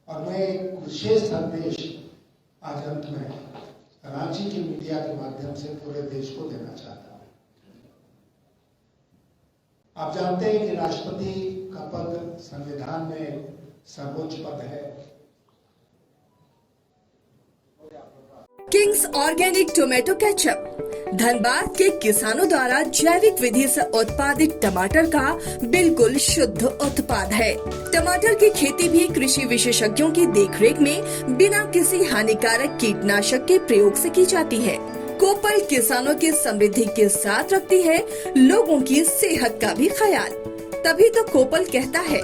और मैं एक विशेष संदेश आज अंत में रांची की मीडिया के माध्यम से पूरे देश को देना चाहता हूं। आप जानते हैं कि राष्ट्रपति का पद संविधान में सर्वोच्च पद है। Kings organic tomato ketchup Dhanbad के किसानों द्वारा जैविक विधि से उत्पादित टमाटर का बिल्कुल शुद्ध उत्पाद है। टमाटर की खेती भी कृषि विशेषज्ञों की देखरेख में बिना किसी हानिकारक कीटनाशक के प्रयोग से की जाती है। कोपल किसानों की समृद्धि के साथ रखती है लोगों की सेहत का भी ख्याल। तभी तो कोपल कहता है,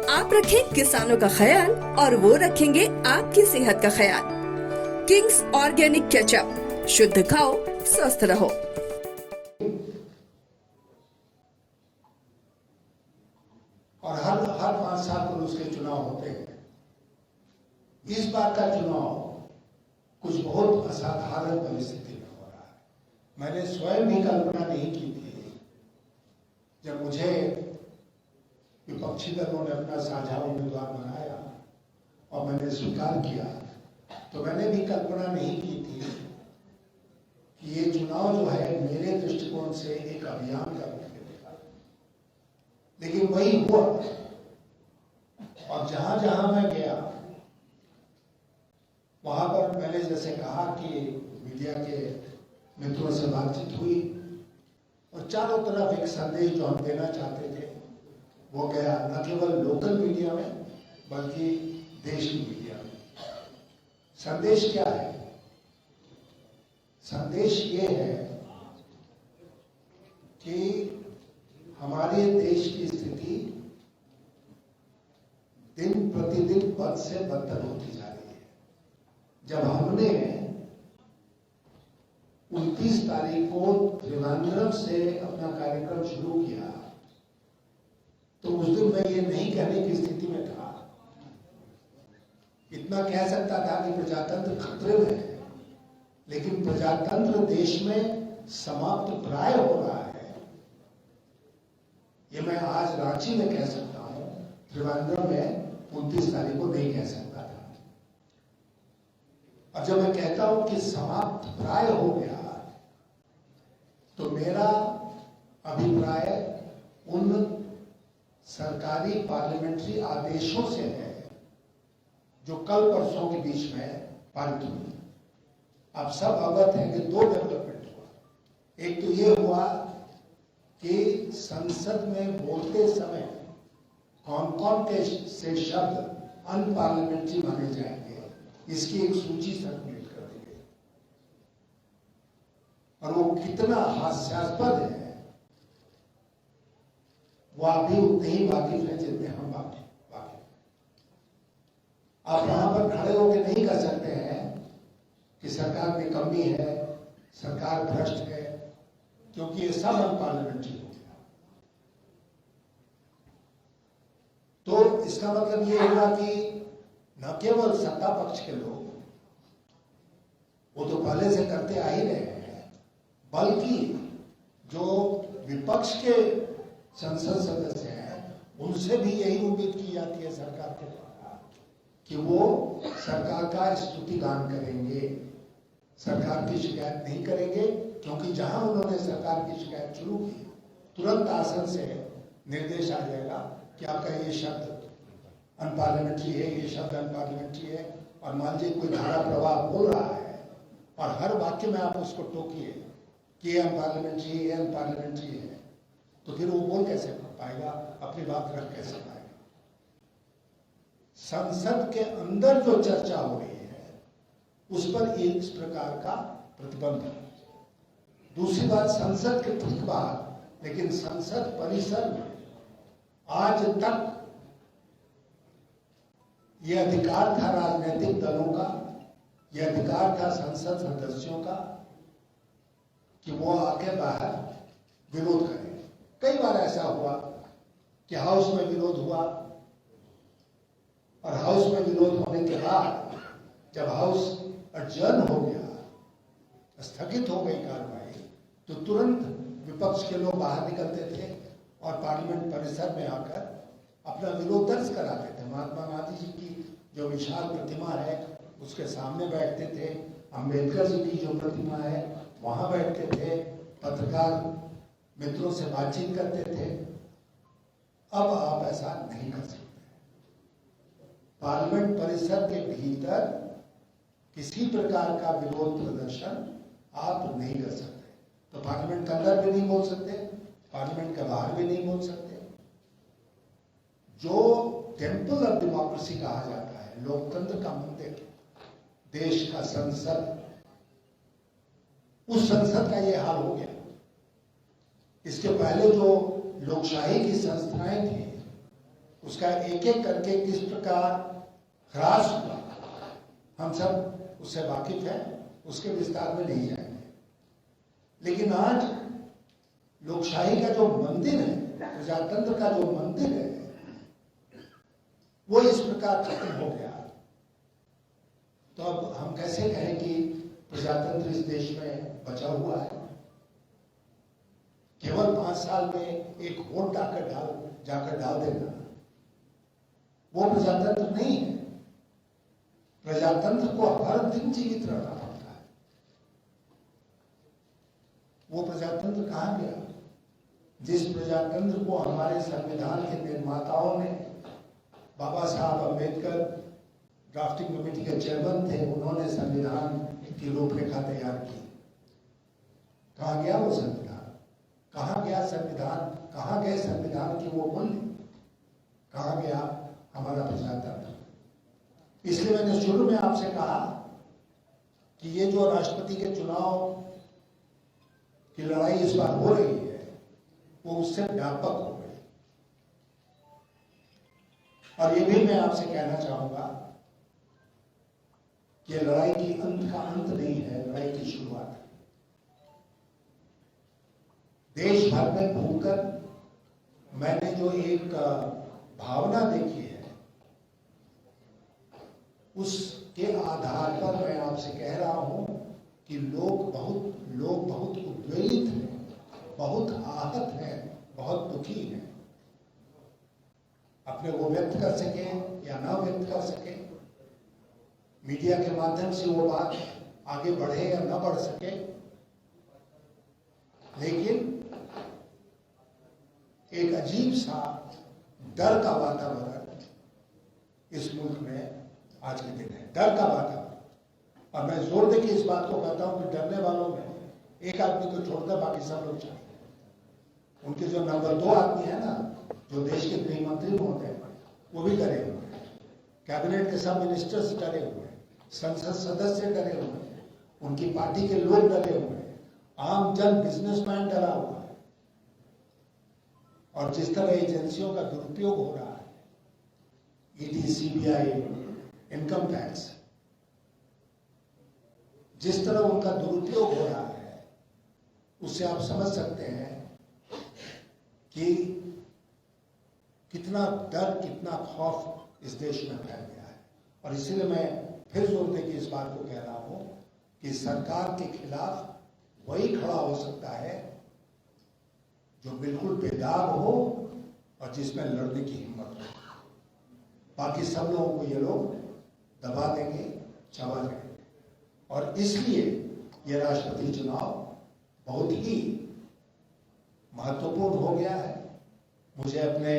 आप रखें किसानों का ख्याल और वो रखेंगे आपकी सेहत का ख्याल। किंग्स ऑर्गेनिक केचप, शुद्ध खाओ स्वस्थ रहो। और हर 5 साल पर उसके चुनाव होते हैं। इस बार का चुनाव कुछ बहुत असाधारण परिस्थिति में हो रहा है। मैंने स्वयं भी कल्पना नहीं की थी जब मुझे विपक्षी दलों ने अपना साझा उम्मीदवार बनाया और मैंने स्वीकार किया, तो मैंने भी कल्पना नहीं की थी कि ये चुनाव जो है मेरे दृष्टिकोण से एक अभियान का रूप लेगा। लेकिन वही हुआ और जहां जहां मैं गया वहां पर मैंने जैसे कहा कि मीडिया के मित्रों से बातचीत हुई और चारों तरफ एक संदेश जो हम देना चाहते थे वो गया, न केवल लोकल मीडिया में बल्कि देश की मीडिया में। संदेश क्या है? संदेश ये है कि हमारे देश की स्थिति दिन प्रतिदिन बद से बदतर होती जा रही है। जब हमने 29 तारीख को त्रिवेंद्रम से अपना कार्यक्रम शुरू किया तो उस दिन मैं ये नहीं कहने की स्थिति में था। इतना कह सकता था कि प्रजातंत्र खतरे में है, लेकिन प्रजातंत्र देश में समाप्त प्राय हो रहा है, ये मैं आज रांची में कह सकता हूं, त्रिवेंद्रम में 29 तारीख को नहीं कह सकता था। और जब मैं कहता हूं कि समाप्त प्राय हो गया, तो मेरा अभिप्राय उन सरकारी पार्लियामेंट्री आदेशों से है जो कल परसों के बीच में पारित हुई। आप सब अवगत हैं कि 2 डेवलपमेंट हुआ। एक तो ये हुआ कि संसद में बोलते समय कौन कौन के से शब्द अनपार्लियामेंट्री माने जाएंगे, इसकी एक सूची सर्कुलेट कर दी गई। और वो कितना हास्यास्पद है वो आप भी उतने ही वाकिफ हैं जितने हम वाकिफ। आप वहां पर खड़े होकर नहीं कर सकते हैं कि सरकार में कमी है, सरकार भ्रष्ट है, क्योंकि ये सब अनपार्लियामेंट्री हो गया। तो इसका मतलब ये हुआ कि न केवल सत्ता पक्ष के लोग, वो तो पहले से करते आ ही रहे हैं, बल्कि जो विपक्ष के संसद सदस्य हैं उनसे भी यही उम्मीद की जाती है सरकार के द्वारा कि वो सरकार का स्तुतिगान करेंगे, सरकार की शिकायत नहीं करेंगे, क्योंकि जहां उन्होंने सरकार की शिकायत शुरू की तुरंत आसन से निर्देश आ जाएगा कि आपका ये शब्द अनपार्लियामेंट्री है, ये शब्द अनपार्लियामेंट्री है। और मान लीजिए कोई धारा प्रवाह बोल रहा है और हर वाक्य में आप उसको टोकिए कि ये अनपार्लियामेंट्री है, ये अनपार्लियामेंट्री है, तो फिर वो बोल कैसे पाएगा, अपनी बात रख कैसे पाएगा। संसद के अंदर जो चर्चा हो रही है उस पर इस प्रकार का प्रतिबंध है। दूसरी बात, संसद के ठीक बाहर, लेकिन संसद परिसर में आज तक यह अधिकार था राजनीतिक दलों का, यह अधिकार था संसद सदस्यों का कि वो आके बाहर विरोध करें। कई बार ऐसा हुआ कि हाउस में विरोध हुआ और हाउस में विरोध होने के बाद जब हाउस अडजर्न हो गया, स्थगित हो गई कार्रवाई, तो तुरंत विपक्ष के लोग बाहर निकलते थे और पार्लियामेंट परिसर में आकर अपना विरोध दर्ज कराते थे। महात्मा गांधी जी की जो विशाल प्रतिमा है उसके सामने बैठते थे, अंबेडकर जी की जो प्रतिमा है वहां बैठते थे, पत्रकार मित्रों से बातचीत करते थे। अब आप ऐसा नहीं कर सकते। पार्लियामेंट परिसर के भीतर किसी प्रकार का विरोध प्रदर्शन आप नहीं कर सकते। तो पार्लियामेंट के अंदर भी नहीं बोल सकते, पार्लियामेंट के बाहर भी नहीं बोल सकते। जो टेम्पल ऑफ डेमोक्रेसी कहा जाता है, लोकतंत्र का मंदिर, देश का संसद, उस संसद का यह हाल हो गया। इसके पहले जो लोकशाही की संस्थाएं थी उसका एक एक करके किस प्रकार ह्रास हुआ, हम सब उससे वाकिफ हैं, उसके विस्तार में नहीं जाएंगे। लेकिन आज लोकशाही का जो मंदिर है, प्रजातंत्र का जो मंदिर है, वो इस प्रकार खत्म हो गया। तो अब हम कैसे कहें कि प्रजातंत्र इस देश में बचा हुआ है? केवल 5 साल में एक वोट जाकर डाल देना वो प्रजातंत्र नहीं है। प्रजातंत्र को हर दिन जीवित रहना पड़ता है। वो प्रजातंत्र कहां गया जिस प्रजातंत्र को हमारे संविधान के निर्माताओं ने, बाबा साहब अम्बेडकर ड्राफ्टिंग कमेटी के चेयरमैन थे, उन्होंने संविधान की रूपरेखा तैयार की। कहां गया वो संविधान? कहां गया संविधान? कहां गए संविधान की वो मूल्य? कहां गया हमारा प्रजातंत्र? इसलिए मैंने शुरू में आपसे कहा कि ये जो राष्ट्रपति के चुनाव की लड़ाई इस बार हो रही है वो उससे व्यापक हो गई। और ये भी मैं आपसे कहना चाहूंगा कि लड़ाई की अंत का अंत नहीं है, लड़ाई की शुरुआत है। देश भर में घूमकर मैंने जो एक भावना देखी है उसके आधार पर मैं आपसे कह रहा हूं कि लोग बहुत उद्वेलित हैं, बहुत आहत हैं, बहुत दुखी हैं। अपने को व्यक्त कर सके या ना व्यक्त कर सके, मीडिया के माध्यम से वो बात आगे बढ़े या ना बढ़ सके, लेकिन एक अजीब सा डर का वातावरण इस मुल्क में आज के दिन है। डर का वातावरण। और मैं जोर देके इस बात को कहता हूं कि डरने वालों में एक आदमी को छोड़कर बाकी सब लोग चाहिए। उनके जो नंबर 2 आदमी है ना, जो देश के गृह मंत्री होते हैं, वो भी डरे हुए हैं। कैबिनेट के सब मिनिस्टर्स डरे हुए हैं, संसद सदस्य डरे हुए हैं, उनकी पार्टी के लोग डरे हुए हैं, आम जन बिजनेसमैन डरा हुआ है। और जिस तरह एजेंसियों का दुरुपयोग हो रहा है, ईडी, सीबीआई, इनकम टैक्स, जिस तरह उनका दुरुपयोग हो रहा है, उससे आप समझ सकते हैं कि कितना डर, कितना खौफ इस देश में फैल गया है। और इसीलिए मैं फिर जोर देकर इस बात को कह रहा हूं कि सरकार के खिलाफ वही खड़ा हो सकता है जो बिल्कुल बेदाग हो और जिसमें लड़ने की हिम्मत हो। बाकी सब लोगों को ये लोग दबा देंगे, चबा देंगे। और इसलिए ये राष्ट्रपति चुनाव बहुत ही महत्वपूर्ण हो गया है। मुझे अपने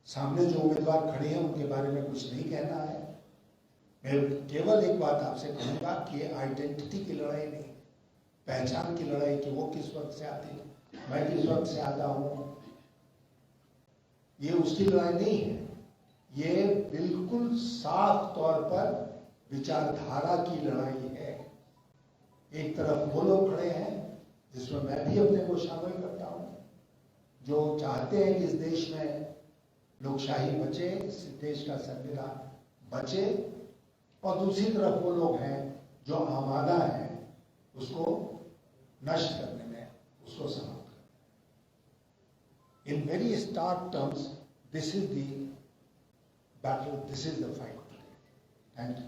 सामने जो उम्मीदवार खड़े हैं उनके बारे में कुछ नहीं कहना है। मैं केवल एक बात आपसे कहूंगा कि आइडेंटिटी की लड़ाई नहीं, पहचान की लड़ाई, कि वो किस वक्त से आती है, मैं किस वक्त से आता हूं, ये उसकी लड़ाई नहीं है। ये बिल्कुल साफ तौर पर विचारधारा की लड़ाई है। एक तरफ वो लोग खड़े हैं जिसमें मैं भी अपने को शामिल करता हूं, जो चाहते हैं कि इस देश में लोकशाही बचे, इस देश का संविधान बचे, और दूसरी तरफ वो लोग हैं जो आमादा हैं उसको नष्ट करने में, उसको समाप्त करने। In very stark terms, this is the battle, this is the fight. Thank you.